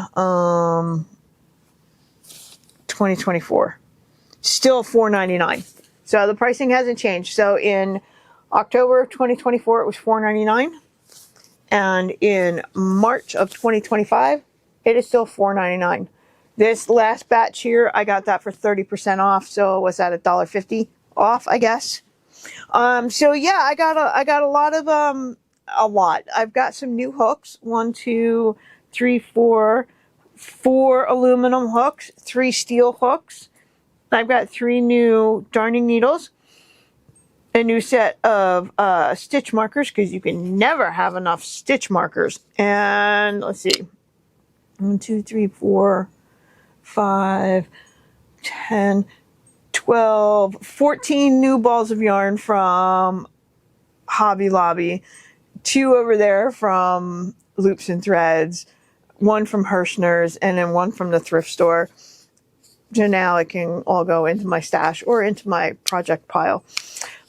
2024? Still $4.99. So the pricing hasn't changed. So in October of 2024, it was $4.99. And in March of 2025, it is still $4.99. This last batch here, I got that for 30% off. So what's that, $1.50 off, I guess? So yeah, I got a lot of, I've got some new hooks. 1, 2, 3, 4 aluminum hooks, 3 steel hooks. I've got 3 new darning needles, a new set of stitch markers, because you can never have enough stitch markers. And let's see, 1, 2, 3, 4, 5, 10, 12, 14 new balls of yarn from Hobby Lobby, 2 over there from Loops and Threads, 1 from Hirschner's, and then 1 from the thrift store. So now it can all go into my stash or into my project pile.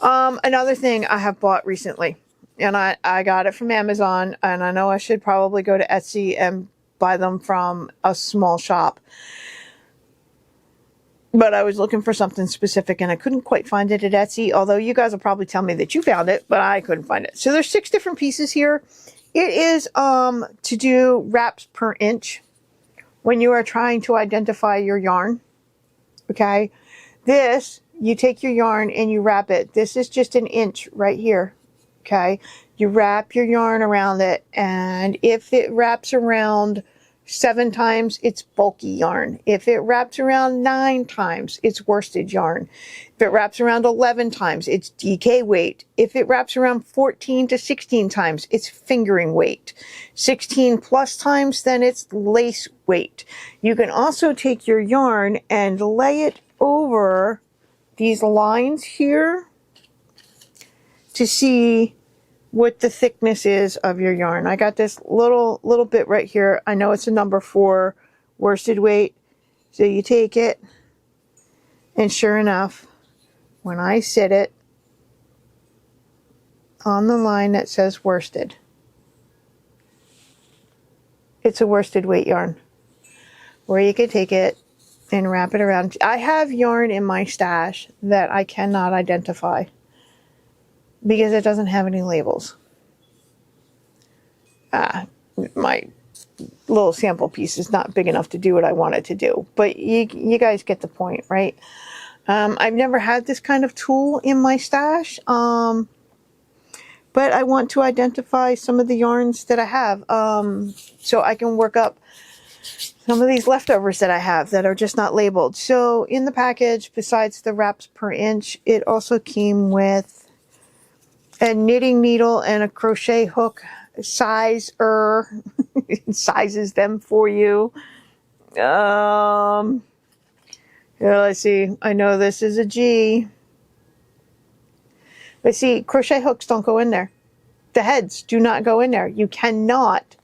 Another thing I have bought recently, and I got it from Amazon, and I know I should probably go to Etsy and buy them from a small shop. But I was looking for something specific, and I couldn't quite find it at Etsy, although you guys will probably tell me that you found it, but I couldn't find it. So there's 6 different pieces here. It is to do wraps per inch when you are trying to identify your yarn. Okay, this, you take your yarn and you wrap it. This is just an inch right here. Okay, you wrap your yarn around it, and if it wraps around 7 times, it's bulky yarn. If it wraps around 9 times, it's worsted yarn. If it wraps around 11 times, it's DK weight. If it wraps around 14 to 16 times, it's fingering weight. 16 plus times, then it's lace weight. You can also take your yarn and lay it over these lines here to see what the thickness is of your yarn. I got this little bit right here. I know it's a number 4 worsted weight. So you take it, and sure enough, when I sit it on the line that says worsted, it's a worsted weight yarn. Where you can take it and wrap it around. I have yarn in my stash that I cannot identify because it doesn't have any labels. My little sample piece is not big enough to do what I want it to do, but you guys get the point, right? I've never had this kind of tool in my stash, but I want to identify some of the yarns that I have, so I can work up some of these leftovers that I have that are just not labeled. So in the package, besides the wraps per inch, it also came with a knitting needle and a crochet hook. Sizes them for you. Here, let's see. I know this is a G. Let's see. Crochet hooks don't go in there. The heads do not go in there. You cannot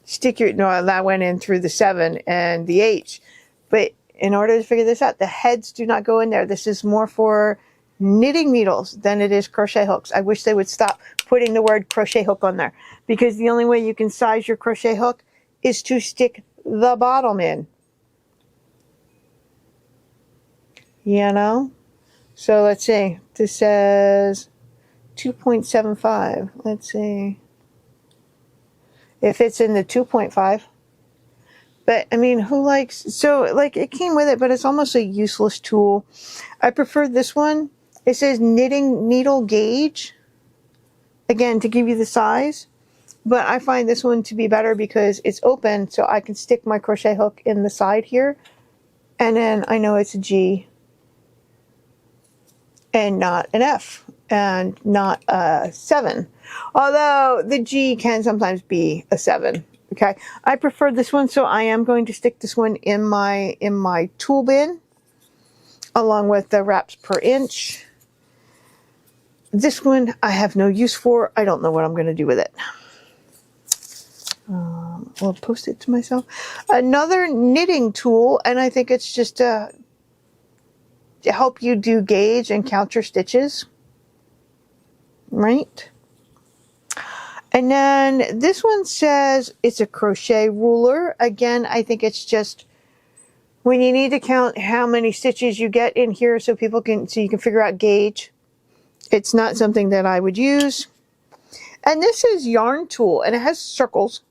stick your... No, that went in through the 7 and the H. But in order to figure this out, the heads do not go in there. This is more for knitting needles than it is crochet hooks. I wish they would stop putting the word crochet hook on there, because the only way you can size your crochet hook is to stick the bottom in. You know? So let's see. This says 2.75. Let's see if it's in the 2.5. But, I mean, who likes... So, like, it came with it, but it's almost a useless tool. I prefer this one. It says knitting needle gauge. Again, to give you the size. But I find this one to be better because it's open, so I can stick my crochet hook in the side here. And then I know it's a G. And not an F. And not a 7. Although the G can sometimes be a 7. Okay, I prefer this one, so I am going to stick this one in my tool bin, along with the wraps per inch. This one I have no use for. I don't know what I'm going to do with it. I'll post it to myself. Another knitting tool, and I think it's just to help you do gauge and count your stitches. Right? And then this one says it's a crochet ruler. Again, I think it's just when you need to count how many stitches you get in here so you can figure out gauge. It's not something that I would use. And this is yarn tool, and it has circles.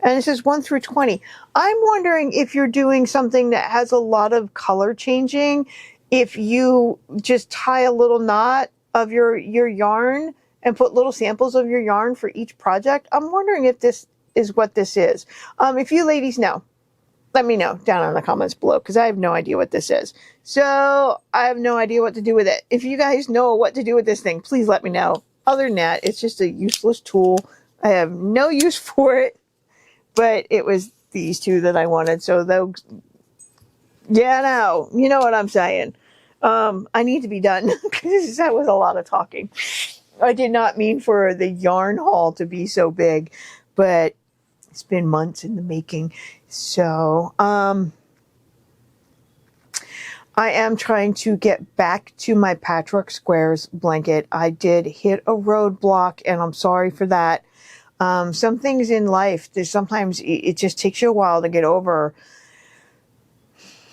And it says 1 through 20. I'm wondering if you're doing something that has a lot of color changing, if you just tie a little knot of your yarn and put little samples of your yarn for each project. I'm wondering if this is what this is. If you ladies know, let me know down in the comments below, because I have no idea what this is. So I have no idea what to do with it. If you guys know what to do with this thing, please let me know. Other than that, it's just a useless tool. I have no use for it, but it was these two that I wanted. So those, yeah, no, you know what I'm saying. I need to be done because that was a lot of talking. I did not mean for the yarn haul to be so big, but it's been months in the making. So, I am trying to get back to my Patchwork Squares blanket. I did hit a roadblock, and I'm sorry for that. Some things in life, sometimes it just takes you a while to get over.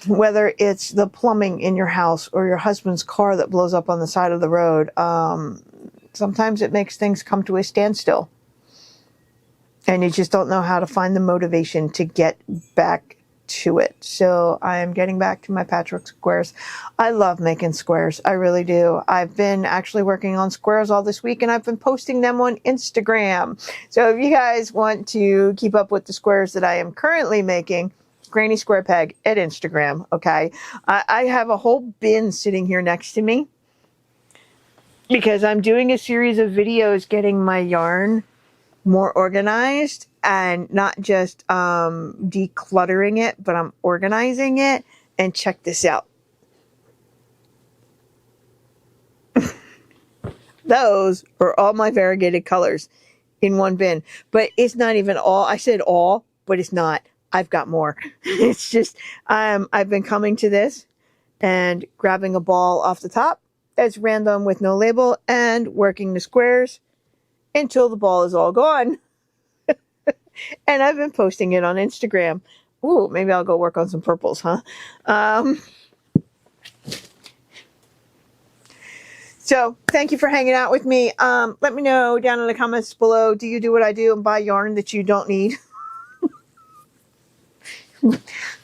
Whether it's the plumbing in your house or your husband's car that blows up on the side of the road, sometimes it makes things come to a standstill. And you just don't know how to find the motivation to get back to it. So I'm getting back to my Patchwork Squares. I love making squares. I really do. I've been actually working on squares all this week, and I've been posting them on Instagram. So if you guys want to keep up with the squares that I am currently making, Granny Square Peg at Instagram, okay? I have a whole bin sitting here next to me because I'm doing a series of videos getting my yarn more organized, and not just decluttering it, but I'm organizing it. And check this out. Those are all my variegated colors in one bin. But it's not even all. I said all, but it's not. I've got more. It's just I've been coming to this and grabbing a ball off the top that's random with no label and working the squares until the ball is all gone. And I've been posting it on Instagram. Ooh, maybe I'll go work on some purples, huh? So thank you for hanging out with me. Let me know down in the comments below, do you do what I do and buy yarn that you don't need? You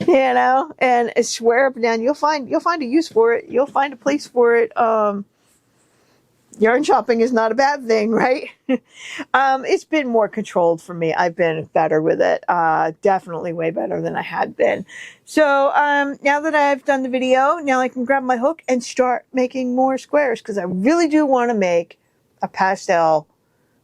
know, and I swear up and down, you'll find a use for it. You'll find a place for it. Yarn shopping is not a bad thing, right? It's been more controlled for me. I've been better with it. Definitely way better than I had been. So now that I've done the video, now I can grab my hook and start making more squares, because I really do want to make a pastel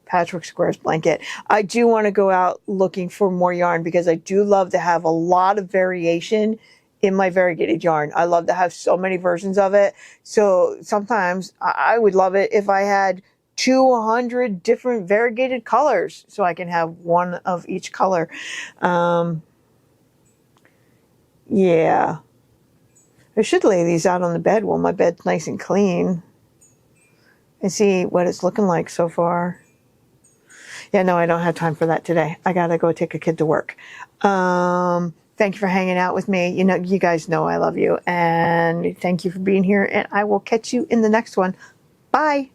Patchwork Squares blanket. I do want to go out looking for more yarn, because I do love to have a lot of variation in my variegated yarn. I love to have so many versions of it. So sometimes I would love it if I had 200 different variegated colors, so I can have one of each color. Yeah. I should lay these out on the bed while my bed's nice and clean and see what it's looking like so far. Yeah, no, I don't have time for that today. I gotta go take a kid to work. Thank you for hanging out with me. You know, you guys know I love you, and thank you for being here, and I will catch you in the next one. Bye.